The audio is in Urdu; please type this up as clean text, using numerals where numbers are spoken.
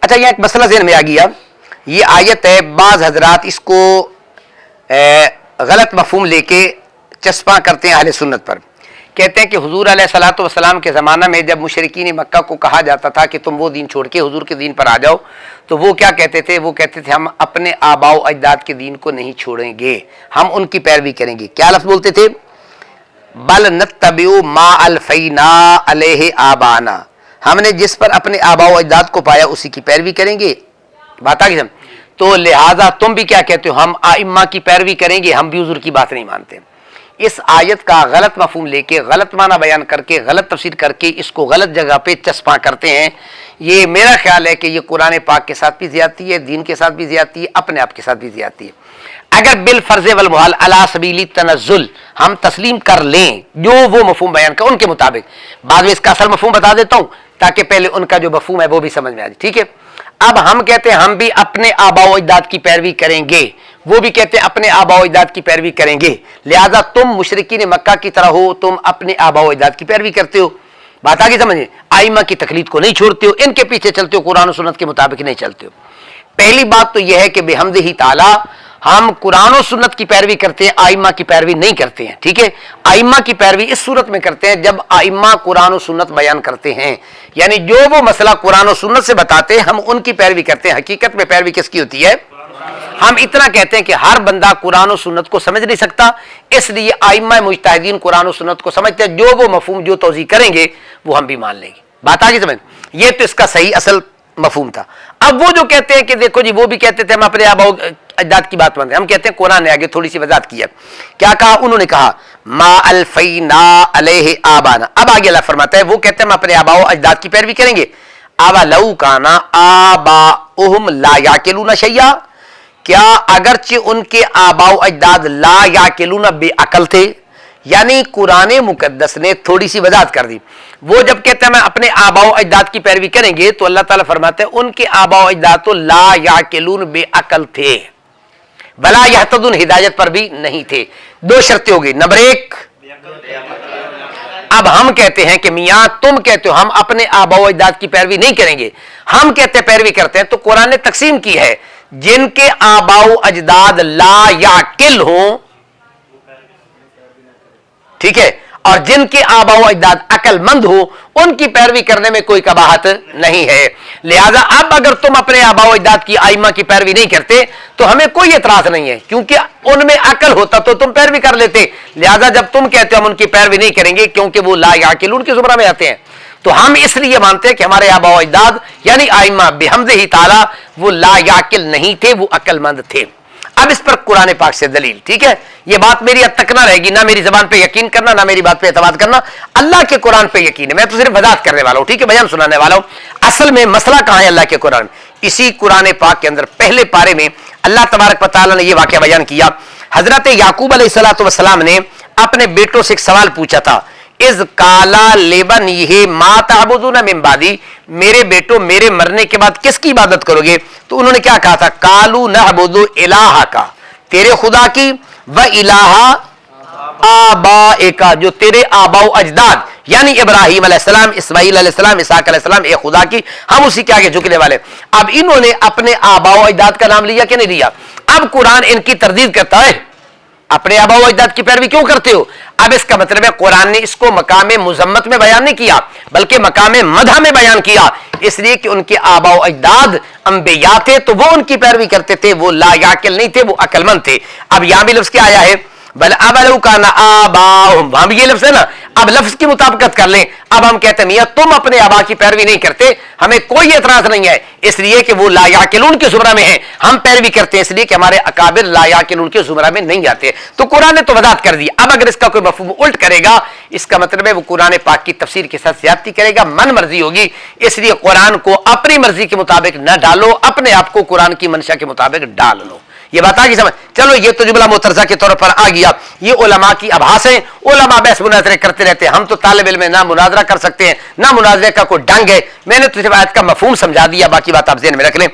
اچھا یہ ایک مسئلہ ذہن میں آ گیا, یہ آیت ہے, بعض حضرات اس کو غلط مفہوم لے کے چسپاں کرتے ہیں اہل سنت پر. کہتے ہیں کہ حضور علیہ الصلوۃ والسلام کے زمانہ میں جب مشرکین مکہ کو کہا جاتا تھا کہ تم وہ دین چھوڑ کے حضور کے دین پر آ جاؤ, تو وہ کیا کہتے تھے؟ وہ کہتے تھے ہم اپنے آباء و اجداد کے دین کو نہیں چھوڑیں گے, ہم ان کی پیروی کریں گے. کیا لفظ بولتے تھے؟ بل نتبع ما الفینا علیہ آبانا, ہم نے جس پر اپنے آباء و اجداد کو پایا اسی کی پیروی کریں گے. بات آ گئی. تو لہٰذا تم بھی کیا کہتے ہو؟ ہم ائمہ کی پیروی کریں گے, ہم بھی حضور کی بات نہیں مانتے. اس آیت کا غلط مفہوم لے کے, غلط معنی بیان کر کے, غلط تفسیر کر کے اس کو غلط جگہ پہ چسپاں کرتے ہیں. یہ میرا خیال ہے کہ یہ قرآن پاک کے ساتھ بھی زیادتی ہے, دین کے ساتھ بھی زیادتی ہے, اپنے آپ کے ساتھ بھی زیادتی ہے. اگر بالفرض والمحال علی سبیل تنزل ہم تسلیم کر لیں جو وہ مفہوم بیان کر ان کے مطابق, بعد میں اس کا اصل مفہوم بتا دیتا ہوں تاکہ پہلے ان کا جو مفہوم ہے وہ بھی سمجھ میں آ جائے. ٹھیک ہے, اب ہم کہتے ہیں ہم بھی اپنے آباء و اجداد کی پیروی کریں گے, وہ بھی کہتے ہیں اپنے آباء و اجداد کی پیروی کریں گے, لہذا تم مشرکین مکہ کی طرح ہو, تم اپنے آباء و اجداد کی پیروی کرتے ہو. بات آگے سمجھیں, ائمہ کی تقلید کو نہیں چھوڑتے ہو, ان کے پیچھے چلتے ہو, قرآن و سنت کے مطابق نہیں چلتے ہو. پہلی بات تو یہ ہے کہ بحمدہ تعالی ہم قرآن و سنت کی پیروی کرتے ہیں, ائمہ کی پیروی نہیں کرتے ہیں. ٹھیک ہے, ائمہ کی پیروی اس صورت میں کرتے ہیں جب ائمہ قرآن و سنت بیان کرتے ہیں, یعنی جو وہ مسئلہ قرآن و سنت سے بتاتے ہیں ہم ان کی پیروی کرتے ہیں. حقیقت میں پیروی کس کی ہوتی ہے؟ ہم اتنا کہتے ہیں کہ ہر بندہ قرآن و سنت کو سمجھ نہیں سکتا, اس لیے ائمہ مجتہدین قرآن و سنت کو سمجھتے ہیں, جو وہ مفہوم جو توضیح کریں گے وہ ہم بھی مان لیں گے. بات آگے سمجھ, یہ تو اس کا صحیح اصل مفہوم تھا. اب وہ جو کہتے ہیں کہ دیکھو جی, وہ بھی کہتے تھے ہم اپنے آباء و اجداد کی بات مانتے ہیں, ہم کہتے ہیں قرآن نے آگے تھوڑی سی وضاحت کی ہے. کیا کہا انہوں نے؟ کہا ما الفینا علیہ آبانا. اب آگے اللہ فرماتا ہے وہ کہتے ہیں ہم اپنے آباء و اجداد کی پیروی کریں گے. اولو کانا آباؤہم لا یعقلون شیئا, کیا اگرچہ ان کے آباء و اجداد لا یعقلون بے عقل تھے, یعنی قرآن مقدس نے تھوڑی سی وضاحت کر دی. وہ جب کہتے ہیں میں اپنے آباء و اجداد کی پیروی کریں گے تو اللہ تعالیٰ فرماتے ہیں ان کے آباء و اجداد تو لا یعقلون بے عقل تھے, ولا یہتدون ہدایت پر بھی نہیں تھے. دو شرطیں ہو گئی. نمبر ایک, اب ہم کہتے ہیں کہ میاں تم کہتے ہو ہم اپنے آباء و اجداد کی پیروی نہیں کریں گے, ہم کہتے ہیں پیروی کرتے ہیں. تو قرآن نے تقسیم کی ہے, جن کے آباء و اجداد لا یعقل ہوں, ٹھیک ہے, اور جن کے آباء و اجداد عقل مند ہو, ان کی پیروی کرنے میں کوئی کباہت نہیں ہے. لہذا اب اگر تم اپنے آباء و اجداد کی ائمہ کی پیروی نہیں کرتے تو ہمیں کوئی اعتراض نہیں ہے, کیونکہ ان میں عقل ہوتا تو تم پیروی کر لیتے. لہذا جب تم کہتے ہو ہم ان کی پیروی نہیں کریں گے کیونکہ وہ لا یعقلون کے زمرہ میں آتے ہیں, تو ہم اس لیے مانتے ہیں کہ ہمارے آباء و اجداد یعنی ائمہ بحمدہ تعالی وہ لا یعقل نہیں تھے, وہ عقل مند تھے. اب اس پر قرآن پاک سے دلیل. ٹھیک ہے, یہ بات میری حد تک نہ رہے گی, نہ میری زبان پہ یقین کرنا, نہ میری بات پہ اعتماد کرنا, اللہ کے قرآن پہ یقین ہے. میں تو صرف وضاحت کرنے والا ہوں, ٹھیک ہے, بیان سنانے والا ہوں. اصل میں مسئلہ کہاں ہے اللہ کے قرآن؟ اسی قرآن پاک کے اندر پہلے پارے میں اللہ تبارک و تعالیٰ نے یہ واقعہ بیان کیا. حضرت یعقوب علیہ الصلوۃ والسلام نے اپنے بیٹوں سے ایک سوال پوچھا تھا, اذ قالا لبنیہ ما تعبدون من بعدی, میرے بیٹو میرے مرنے کے بعد کس کی عبادت کرو گے؟ تو انہوں نے کیا کہا تھا؟ قالوا نعبد الہک, تیرے خدا کی, و الہ آبائک, جو تیرے آباء و اجداد یعنی ابراہیم علیہ السلام, اسماعیل علیہ السلام, اسحاق علیہ السلام, اے خدا کی, ہم اسی کے آگے جھکنے والے. اب انہوں نے اپنے آباء و اجداد کا نام لیا کہ نہیں لیا؟ اب قرآن ان کی تردید کرتا ہے, اپنے آباء و اجداد کی پیروی کیوں کرتے ہو؟ اب اس کا مطلب ہے قرآن نے اس کو مقام مذمت میں بیان نہیں کیا بلکہ مقام مدح میں بیان کیا, اس لیے کہ ان کے آباء و اجداد انبیاء تھے تو وہ ان کی پیروی کرتے تھے, وہ لا یعقل نہیں تھے, وہ عقل مند تھے. اب یہاں بھی لفظ کیا آیا ہے؟ بل اولو کان آباؤہم, وہاں بھی یہ لفظ ہے نا. اب لفظ کی مطابقت کر لیں. اب ہم کہتے ہیں میاں تم اپنے آبا کی پیروی نہیں کرتے, ہمیں کوئی اعتراض نہیں ہے, اس لیے کہ وہ لا یعقلون کے زمرہ میں ہیں, ہم پیروی کرتے ہیں اس لیے کہ ہمارے اکابر لا یعقلون کے زمرہ میں نہیں آتے. تو قرآن نے تو وضاحت کر دی. اب اگر اس کا کوئی مفہوم الٹ کرے گا, اس کا مطلب ہے وہ قرآن پاک کی تفسیر کے ساتھ زیادتی کرے گا, من مرضی ہوگی. اس لیے قرآن کو اپنی مرضی کے مطابق نہ ڈالو, اپنے آپ کو قرآن کی منشا کے مطابق ڈال لو. یہ بات آگی سمجھ. چلو یہ تو جملہ مترجہ کے طور پر آ گیا. یہ علماء کی ابحاث ہیں, علماء بحث مناظرے کرتے رہتے ہیں, ہم تو طالب علم نہ مناظرہ کر سکتے ہیں نہ مناظرے کا کوئی ڈنگ ہے. میں نے تو آیت کا مفہوم سمجھا دیا, باقی بات آپ ذہن میں رکھ لیں.